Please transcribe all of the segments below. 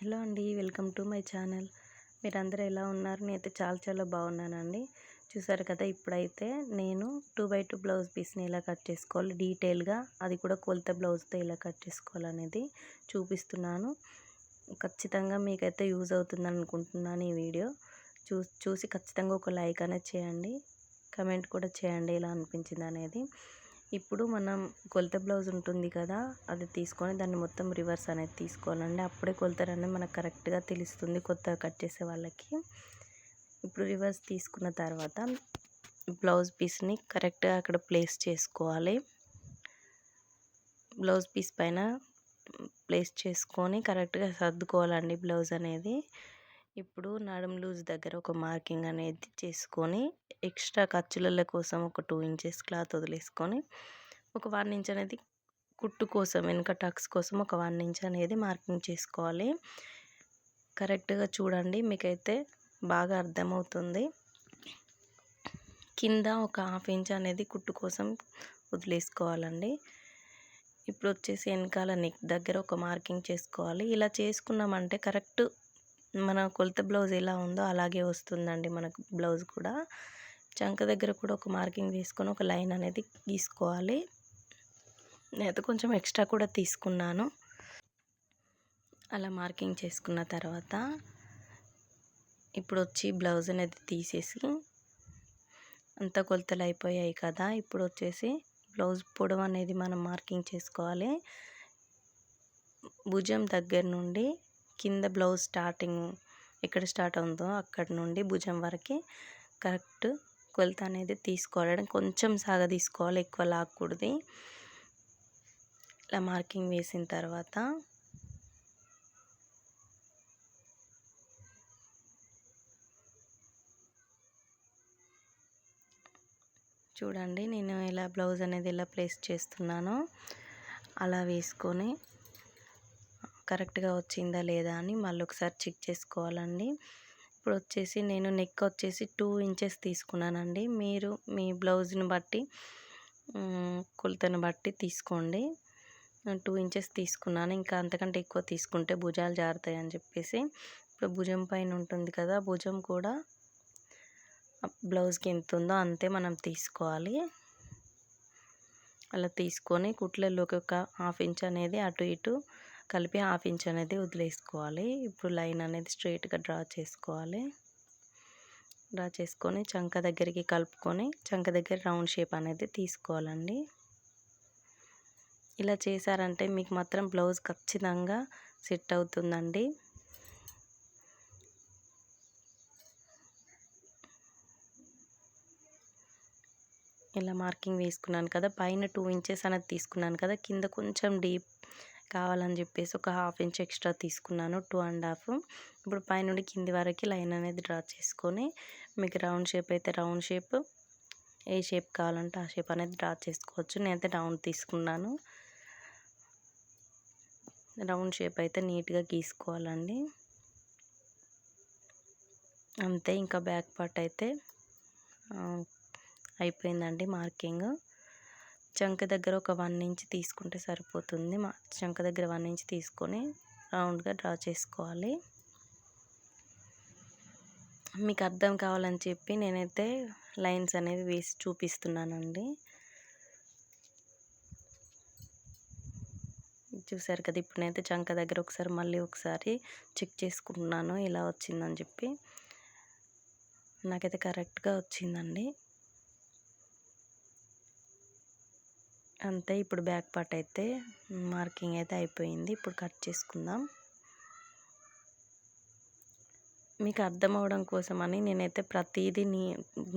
Hello అండి, welcome to my channel. మీరందరూ ఎలా ఉన్నారు? నేనైతే చాలా బాగున్నానండి. చూసారు కదా, ఇప్పుడైతే నేను 2x2 బ్లౌజ్ పీస్ని ఎలా కట్ చేసుకోవాలి డీటెయిల్గా, అది కూడా కొలత బ్లౌజ్తో ఎలా కట్ చేసుకోవాలనేది చూపిస్తున్నాను. ఖచ్చితంగా మీకైతే యూజ్ అవుతుందని అనుకుంటున్నాను ఈ వీడియో. చూసి ఖచ్చితంగా ఒక లైక్ అనేది చేయండి, కమెంట్ కూడా చేయండి ఎలా అనిపించింది అనేది. ఇప్పుడు మనం కొలత బ్లౌజ్ ఉంటుంది కదా, అది తీసుకొని దాన్ని మొత్తం రివర్స్ అనేది తీసుకోవాలండి. అప్పుడే కొలతలు అనేది మనకు కరెక్ట్గా తెలుస్తుంది కొత్తగా కట్ చేసే వాళ్ళకి. ఇప్పుడు రివర్స్ తీసుకున్న తర్వాత బ్లౌజ్ పీస్ని కరెక్ట్గా అక్కడ ప్లేస్ చేసుకోవాలి. బ్లౌజ్ పీస్ పైన ప్లేస్ చేసుకొని కరెక్ట్గా సర్దుకోవాలండి బ్లౌజ్ అనేది. ఇప్పుడు నడుం లూజ్ దగ్గర ఒక మార్కింగ్ అనేది చేసుకొని ఎక్స్ట్రా ఖర్చుల కోసం ఒక 2 ఇంచెస్ క్లాత్ వదిలేసుకొని ఒక 1 ఇంచ్ అనేది కుట్టు కోసం, వెనుక టక్స్ కోసం ఒక 1 ఇంచ్ అనేది మార్కింగ్ చేసుకోవాలి. కరెక్ట్గా చూడండి, మీకైతే బాగా అర్థమవుతుంది. కింద ఒక 1/2 ఇంచ్ అనేది కుట్టు కోసం వదిలేసుకోవాలండి. ఇప్పుడు వచ్చేసి వెనకాల నెక్ దగ్గర ఒక మార్కింగ్ చేసుకోవాలి. ఇలా చేసుకున్నామంటే కరెక్ట్ మన కొలత బ్లౌజ్ ఎలా ఉందో అలాగే వస్తుందండి మనకు బ్లౌజ్ కూడా. చంక దగ్గర కూడా ఒక మార్కింగ్ వేసుకొని ఒక లైన్ అనేది గీసుకోవాలి. నేనైతే కొంచెం ఎక్స్ట్రా కూడా తీసుకున్నాను. అలా మార్కింగ్ చేసుకున్న తర్వాత ఇప్పుడు వచ్చి బ్లౌజ్ అనేది తీసేసి, అంత కొలతలు అయిపోయాయి కదా, ఇప్పుడు వచ్చేసి బ్లౌజ్ పొడవు అనేది మనం మార్కింగ్ చేసుకోవాలి. భుజం దగ్గర నుండి కింద బ్లౌజ్ స్టార్టింగ్ ఎక్కడ స్టార్ట్ అవుతుందో అక్కడ నుండి భుజం వరకు కరెక్ట్ కొలత అనేది తీసుకోవాలి. కొంచెం సాగ తీసుకోవాలి, ఎక్కువ లాక్కూడదు. ఇలా మార్కింగ్ వేసిన తర్వాత చూడండి, నేను ఇలా బ్లౌజ్ అనేది ఎలా ప్లేస్ చేస్తున్నానో అలా వేసుకొని కరెక్ట్గా వచ్చిందా లేదా అని మళ్ళీ ఒకసారి చెక్ చేసుకోవాలండి. ఇప్పుడు వచ్చేసి నేను నెక్ వచ్చేసి 2 ఇంచెస్ తీసుకున్నానండి. మీరు మీ బ్లౌజ్ని బట్టి కొలతను బట్టి తీసుకోండి. 2 ఇంచెస్ తీసుకున్నాను. ఇంకా అంతకంటే ఎక్కువ తీసుకుంటే భుజాలు జారుతాయి అని చెప్పేసి, ఇప్పుడు భుజం పైన ఉంటుంది కదా, భుజం కూడా బ్లౌజ్కి ఎంత ఉందో అంతే మనం తీసుకోవాలి. అలా తీసుకొని కుట్లలోకి ఒక 1/2 ఇంచ్ అనేది అటు ఇటు కలిపి 1/2 ఇంచ్ అనేది వదిలేసుకోవాలి. ఇప్పుడు లైన్ అనేది స్ట్రైట్గా డ్రా చేసుకోవాలి. డ్రా చేసుకొని చంక దగ్గరికి కలుపుకొని చంక దగ్గర రౌండ్ షేప్ అనేది తీసుకోవాలండి. ఇలా చేశారంటే మీకు మాత్రం బ్లౌజ్ ఖచ్చితంగా సెట్ అవుతుందండి. ఇలా మార్కింగ్ వేసుకున్నాను కదా, పైన 2 ఇంచెస్ అనేది తీసుకున్నాను కదా, కింద కొంచెం డీప్ కావాలని చెప్పేసి ఒక 1/2 ఇంచ్ ఎక్స్ట్రా తీసుకున్నాను, 2.5. ఇప్పుడు పైనుండి కింది వరకు లైన్ అనేది డ్రా చేసుకొని మీకు రౌండ్ షేప్ అయితే రౌండ్ షేప్, ఏ షేప్ కావాలంటే ఆ షేప్ అనేది డ్రా చేసుకోవచ్చు. నేనైతే రౌండ్ తీసుకున్నాను. రౌండ్ షేప్ అయితే నీట్గా గీసుకోవాలండి. అంతే, ఇంకా బ్యాక్ పార్ట్ అయితే అయిపోయిందండి మార్కింగ్. చంక దగ్గర ఒక 1 ఇంచ్ తీసుకుంటే సరిపోతుంది. చంక దగ్గర 1 ఇంచ్ తీసుకొని రౌండ్గా డ్రా చేసుకోవాలి. మీకు అర్థం కావాలని చెప్పి నేనైతే లైన్స్ అనేవి వేసి చూపిస్తున్నానండి. చూసారు కదా, ఇప్పుడు నేనైతే చంక దగ్గర మళ్ళీ ఒకసారి చెక్ చేసుకుంటున్నాను ఎలా వచ్చిందని చెప్పి. నాకైతే కరెక్ట్గా వచ్చిందండి. అంతే, ఇప్పుడు బ్యాక్ పార్ట్ అయితే మార్కింగ్ అయితే అయిపోయింది. ఇప్పుడు కట్ చేసుకుందాం. మీకు అర్థం అవడం కోసమని నేనైతే ప్రతిదీ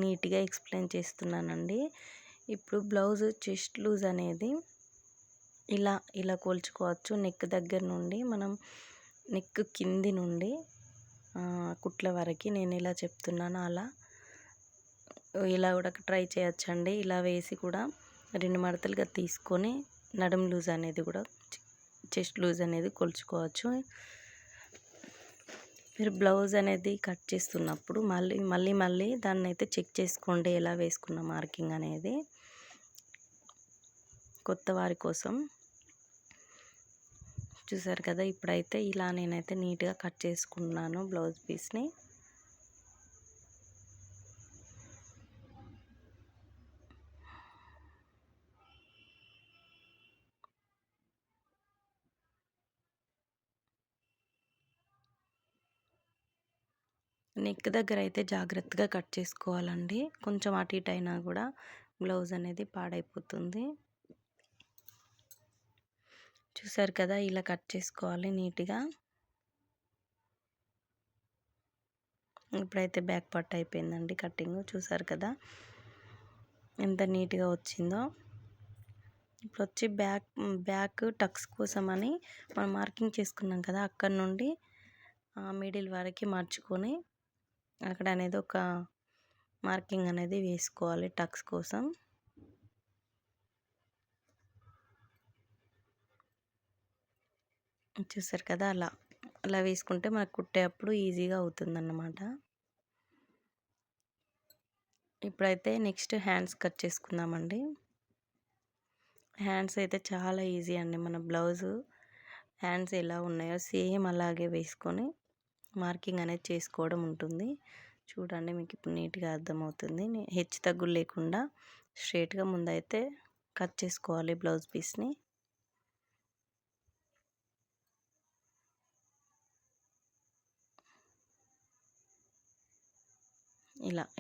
నీట్గా ఎక్స్ప్లెయిన్ చేస్తున్నానండి. ఇప్పుడు బ్లౌజ్ చెస్ట్ లూజ్ అనేది ఇలా కొలుచుకోవచ్చు. నెక్ దగ్గర నుండి మనం నెక్ కింది నుండి కుట్ల వరకు నేను ఇలా చెప్తున్నాను, ఇలా కూడా ట్రై చేయొచ్చండి. ఇలా వేసి కూడా 2 మడతలుగా తీసుకొని నడుం లూజ్ అనేది కూడా చెస్ట్ లూజ్ అనేది కొలుచుకోవచ్చు. మీరు బ్లౌజ్ అనేది కట్ చేస్తున్నప్పుడు మళ్ళీ దాన్ని అయితే చెక్ చేసుకోండి ఎలా వేసుకున్న మార్కింగ్ అనేది. కొత్త వారి కోసం చూసారు కదా, ఇప్పుడైతే ఇలా నేనైతే నీట్గా కట్ చేసుకున్నాను బ్లౌజ్ పీస్ని. నెక్ దగ్గర అయితే జాగ్రత్తగా కట్ చేసుకోవాలండి. కొంచెం అటు ఇటు అయినా కూడా బ్లౌజ్ అనేది పాడైపోతుంది. చూసారు కదా, ఇలా కట్ చేసుకోవాలి నీట్గా. ఇప్పుడైతే బ్యాక్ పార్ట్ అయిపోయిందండి కటింగ్. చూసారు కదా ఎంత నీట్గా వచ్చిందో. ఇప్పుడు వచ్చి బ్యాక్ టక్స్ కోసం అని మనం మార్కింగ్ చేసుకున్నాం కదా, అక్కడ నుండి మిడిల్ వరకు మార్చుకొని అక్కడ అనేది ఒక మార్కింగ్ అనేది వేసుకోవాలి టక్స్ కోసం. చూసారు కదా, అలా వేసుకుంటే మనకు కుట్టేటప్పుడు ఈజీగా అవుతుందన్నమాట. ఇప్పుడైతే నెక్స్ట్ హ్యాండ్స్ కట్ చేసుకుందామండి. హ్యాండ్స్ అయితే చాలా ఈజీ అండి. మన బ్లౌజు హ్యాండ్స్ ఎలా ఉన్నాయో సేమ్ అలాగే వేసుకొని మార్కింగ్ అనేది చేసుకోవడం ఉంటుంది. చూడండి, మీకు ఇప్పుడు నీట్గా అర్థమవుతుంది. హెచ్చు తగ్గులు లేకుండా స్ట్రైట్గా ముందైతే కట్ చేసుకోవాలి బ్లౌజ్ పీస్ని.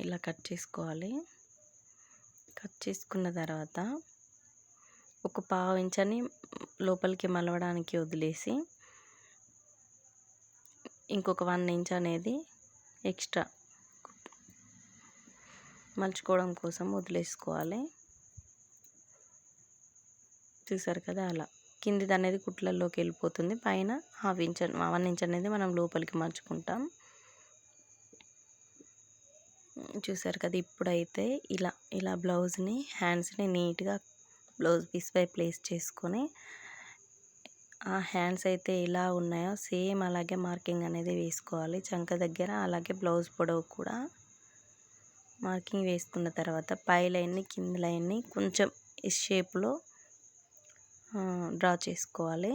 ఇలా కట్ చేసుకోవాలి. కట్ చేసుకున్న తర్వాత ఒక పావు ఇంచని లోపలికి మలవడానికి వదిలేసి ఇంకొక 1 ఇంచ్ అనేది ఎక్స్ట్రా మలుచుకోవడం కోసం వదిలేసుకోవాలి. చూసారు కదా, అలా కిందిది అనేది కుట్లలోకి వెళ్ళిపోతుంది. పైన 1 ఇంచ్ అనేది మనం లోపలికి మలుచుకుంటాం. చూసారు కదా, ఇప్పుడైతే ఇలా బ్లౌజ్ని హ్యాండ్స్ని నీట్గా బ్లౌజ్ పీస్ పై ప్లేస్ చేసుకొని ఆ హ్యాండ్స్ అయితే ఎలా ఉన్నాయో సేమ్ అలాగే మార్కింగ్ అనేది వేసుకోవాలి చంక దగ్గర. అలాగే బ్లౌజ్ పొడవు కూడా మార్కింగ్ వేసుకున్న తర్వాత పై లైన్ని కింద లైన్ని కొంచెం ఎస్ షేప్లో డ్రా చేసుకోవాలి.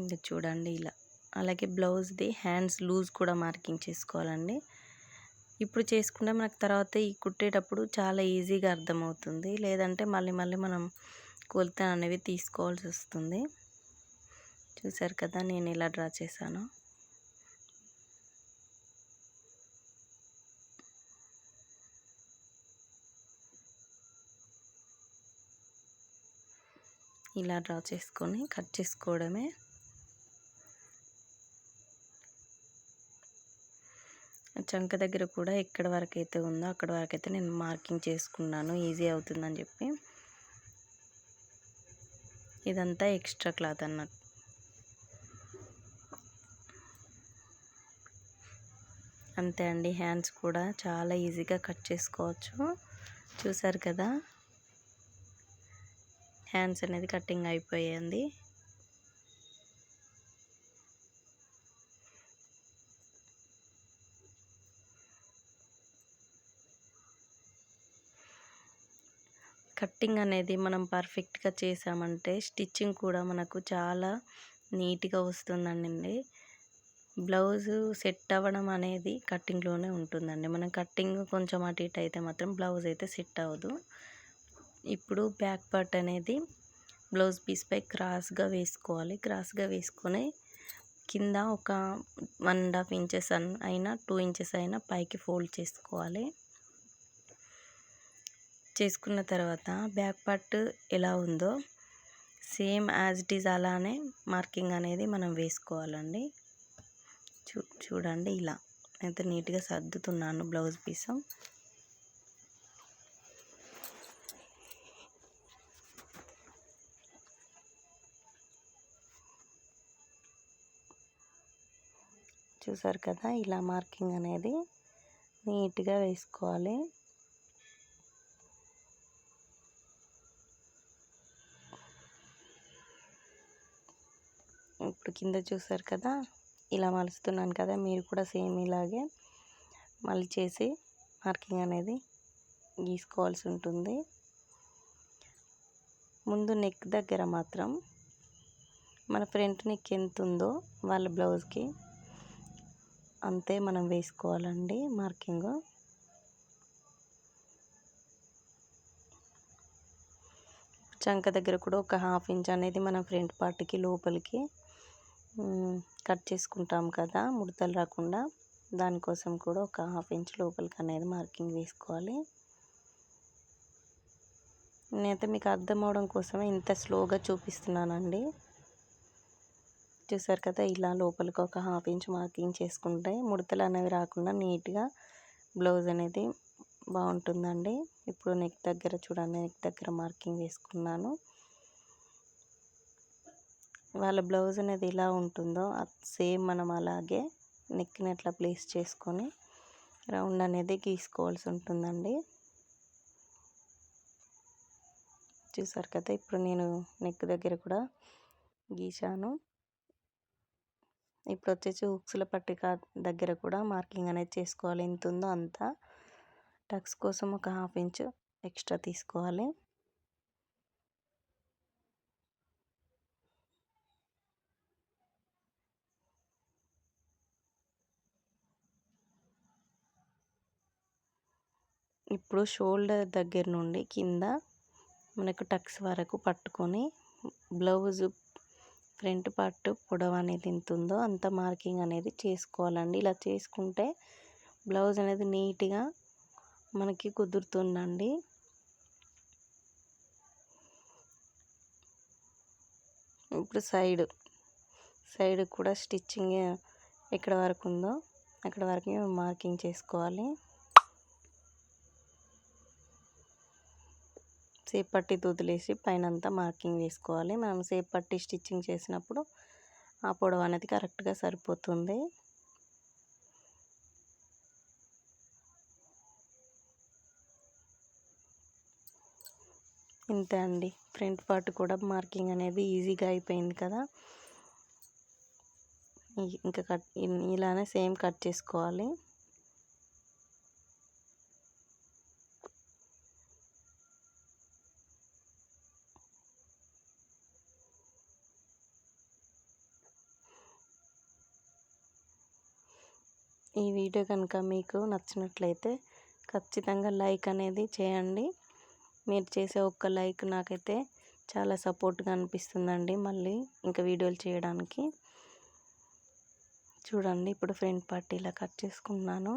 ఇంకా చూడండి ఇలా. అలాగే బ్లౌజ్ది హ్యాండ్స్ లూజ్ కూడా మార్కింగ్ చేసుకోవాలండి. ఇప్పుడు చేసుకుంటే మనకు తర్వాత ఈ కుట్టేటప్పుడు చాలా ఈజీగా అర్థమవుతుంది. లేదంటే మళ్ళీ మనం కొలతలు అనేవి తీసుకోవాల్సి వస్తుంది. చూసారు కదా, నేను ఇలా డ్రా చేశాను. ఇలా డ్రా చేసుకొని కట్ చేసుకోవడమే. చంక దగ్గర కూడా ఎక్కడ వరకు అయితే ఉందో అక్కడ వరకు అయితే నేను మార్కింగ్ చేసుకున్నాను, ఈజీ అవుతుందని చెప్పి. ఇదంతా ఎక్స్ట్రా క్లాత్ అన్నట్టు. అంతే అండి, హ్యాండ్స్ కూడా చాలా ఈజీగా కట్ చేసుకోవచ్చు. చూసారు కదా, హ్యాండ్స్ అనేది కటింగ్ అయిపోయింది. కట్టింగ్ అనేది మనం పర్ఫెక్ట్గా చేసామంటే స్టిచ్చింగ్ కూడా మనకు చాలా నీట్గా వస్తుందండి. బ్లౌజు సెట్ అవ్వడం అనేది కట్టింగ్లోనే ఉంటుందండి. మనం కట్టింగ్ కొంచెం అటు ఇటు అయితే మాత్రం బ్లౌజ్ అయితే సెట్ అవ్వదు. ఇప్పుడు బ్యాక్ పార్ట్ అనేది బ్లౌజ్ పీస్పై క్రాస్గా వేసుకోవాలి. క్రాస్గా వేసుకొని కింద ఒక 1.5 ఇంచెస్ అయినా 2 ఇంచెస్ అయినా పైకి ఫోల్డ్ చేసుకోవాలి. చేసుకున్న తర్వాత బ్యాక్ పార్ట్ ఎలా ఉందో సేమ్ యాజ్ ఇట్ ఈజ్ అలానే మార్కింగ్ అనేది మనం వేసుకోవాలండి. చూడండి, ఇలా అయితే నీట్గా సర్దుతున్నాను బ్లౌజ్ పీసు. చూసారు కదా, ఇలా మార్కింగ్ అనేది నీట్గా వేసుకోవాలి. ఇప్పుడు కింద చూసారు కదా, ఇలా మలుస్తున్నాను కదా, మీరు కూడా సేమ్ ఇలాగే మలిచేసి మార్కింగ్ అనేది గీసుకోవాల్సి ఉంటుంది. ముందు నెక్ దగ్గర మాత్రం మన ఫ్రంట్ నెక్ ఎంత ఉందో వాళ్ళ బ్లౌజ్కి అంతే మనం వేసుకోవాలండి మార్కింగ్. చంక దగ్గర కూడా ఒక 1/2 ఇంచ్ అనేది మనం ఫ్రంట్ పార్ట్కి లోపలికి కట్ చేసుకుంటాం కదా ముడతలు రాకుండా, దానికోసం కూడా ఒక 1/2 ఇంచ్ లోపలికి అనేది మార్కింగ్ వేసుకోవాలి. నేనైతే మీకు అర్థం అవడం కోసమే ఇంత స్లోగా చూపిస్తున్నానండి. చూసారు కదా, ఇలా లోపలికి ఒక 1/2 ఇంచ్ మార్కింగ్ చేసుకుంటే ముడతలు అనేవి రాకుండా నీట్గా బ్లౌజ్ అనేది బాగుంటుందండి. ఇప్పుడు నెక్ దగ్గర చూడండి, నెక్ దగ్గర మార్కింగ్ వేసుకున్నాను. వాళ్ళ బ్లౌజ్ అనేది ఎలా ఉంటుందో సేమ్ మనం అలాగే నెక్ని అట్లా ప్లేస్ చేసుకొని రౌండ్ అనేది గీసుకోవాల్సి ఉంటుందండి. చూసారు కదా, ఇప్పుడు నేను నెక్ దగ్గర కూడా గీశాను. ఇప్పుడు వచ్చేసి ఉక్సుల పట్టిక దగ్గర కూడా మార్కింగ్ అనేది చేసుకోవాలి. ఎంత ఉందో అంత. టక్స్ కోసం ఒక 1/2 ఇంచ్ ఎక్స్ట్రా తీసుకోవాలి. ఇప్పుడు షోల్డర్ దగ్గర నుండి కింద మనకు టక్స్ వరకు పట్టుకొని బ్లౌజ్ ఫ్రంట్ పార్ట్ పొడవు అనేది ఎంత ఉందో అంత మార్కింగ్ అనేది చేసుకోవాలండి. ఇలా చేసుకుంటే బ్లౌజ్ అనేది నీట్గా మనకి కుదురుతుందండి. ఇప్పుడు సైడ్ కూడా స్టిచ్చింగ్ ఎక్కడ వరకు ఉందో అక్కడ వరకు మార్కింగ్ చేసుకోవాలి. సేప్ పట్టి వదిలేసి పైన అంతా మార్కింగ్ వేసుకోవాలి. మనం సేప్ పట్టి స్టిచ్చింగ్ చేసినప్పుడు ఆ పొడవు అనేది కరెక్ట్గా సరిపోతుంది. ఇంతే అండి, ఫ్రంట్ పార్ట్ కూడా మార్కింగ్ అనేది ఈజీగా అయిపోయింది కదా. ఇంకా ఇలానే సేమ్ కట్ చేసుకోవాలి. ఈ వీడియో కనుక మీకు నచ్చినట్లయితే ఖచ్చితంగా లైక్ అనేది చేయండి. మీరు చేసే ఒక్క లైక్ నాకైతే చాలా సపోర్ట్గా అనిపిస్తుందండి మళ్ళీ ఇంకా వీడియోలు చేయడానికి. చూడండి, ఇప్పుడు ఫ్రంట్ పార్ట్ ఇలా కట్ చేసుకున్నాను.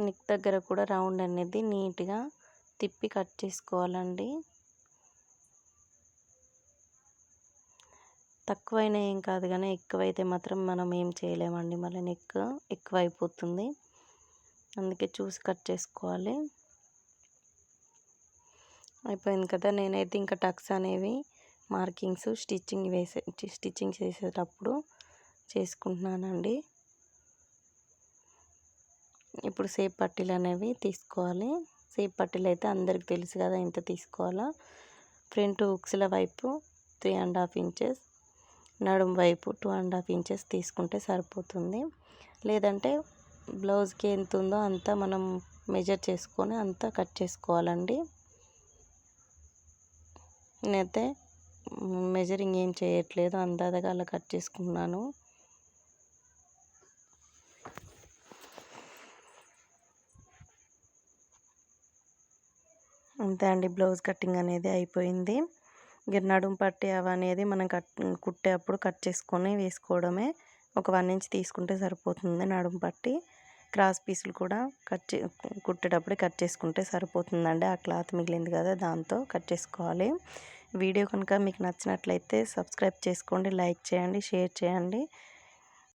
నెక్ దగ్గర కూడా రౌండ్ అనేది నీట్గా తిప్పి కట్ చేసుకోవాలండి. తక్కువైనా ఏం కాదు కానీ ఎక్కువైతే మాత్రం మనం ఏం చేయలేమండి, మళ్ళీ నెక్ ఎక్కువ అయిపోతుంది. అందుకే చూసి కట్ చేసుకోవాలి. అయిపోయింది కదా, నేనైతే ఇంకా టక్స్ అనేవి మార్కింగ్స్ స్టిచ్చింగ్ చేసేటప్పుడు చేసుకుంటున్నానండి. ఇప్పుడు సేప్ పట్టీలు అనేవి తీసుకోవాలి. సేప్ పట్టీలు అయితే అందరికి తెలుసు కదా ఎంత తీసుకోవాలో. ఫ్రంట్ ఉక్సుల వైపు 3.5 ఇంచెస్, నడుము వైపు 2.5 ఇంచెస్ తీసుకుంటే సరిపోతుంది. లేదంటే బ్లౌజ్కి ఎంత ఉందో అంతా మనం మెజర్ చేసుకొని అంతా కట్ చేసుకోవాలండి. నేనైతే మెజరింగ్ ఏం చేయట్లేదు, అందాజగా అలా కట్ చేసుకున్నాను. అంతే అండి, బ్లౌజ్ కటింగ్ అనేది అయిపోయింది. ఇక నడుము పట్టి అవి అనేది మనం కుట్టేటప్పుడు కట్ చేసుకొని వేసుకోవడమే. ఒక 1 ఇంచ్ తీసుకుంటే సరిపోతుంది. నడుము పట్టి క్రాస్ పీసులు కూడా కుట్టేటప్పుడు కట్ చేసుకుంటే సరిపోతుందండి. ఆ క్లాత్ మిగిలింది కదా, దాంతో కట్ చేసుకోవాలి. వీడియో కనుక మీకు నచ్చినట్లయితే సబ్స్క్రైబ్ చేసుకోండి, లైక్ చేయండి, షేర్ చేయండి.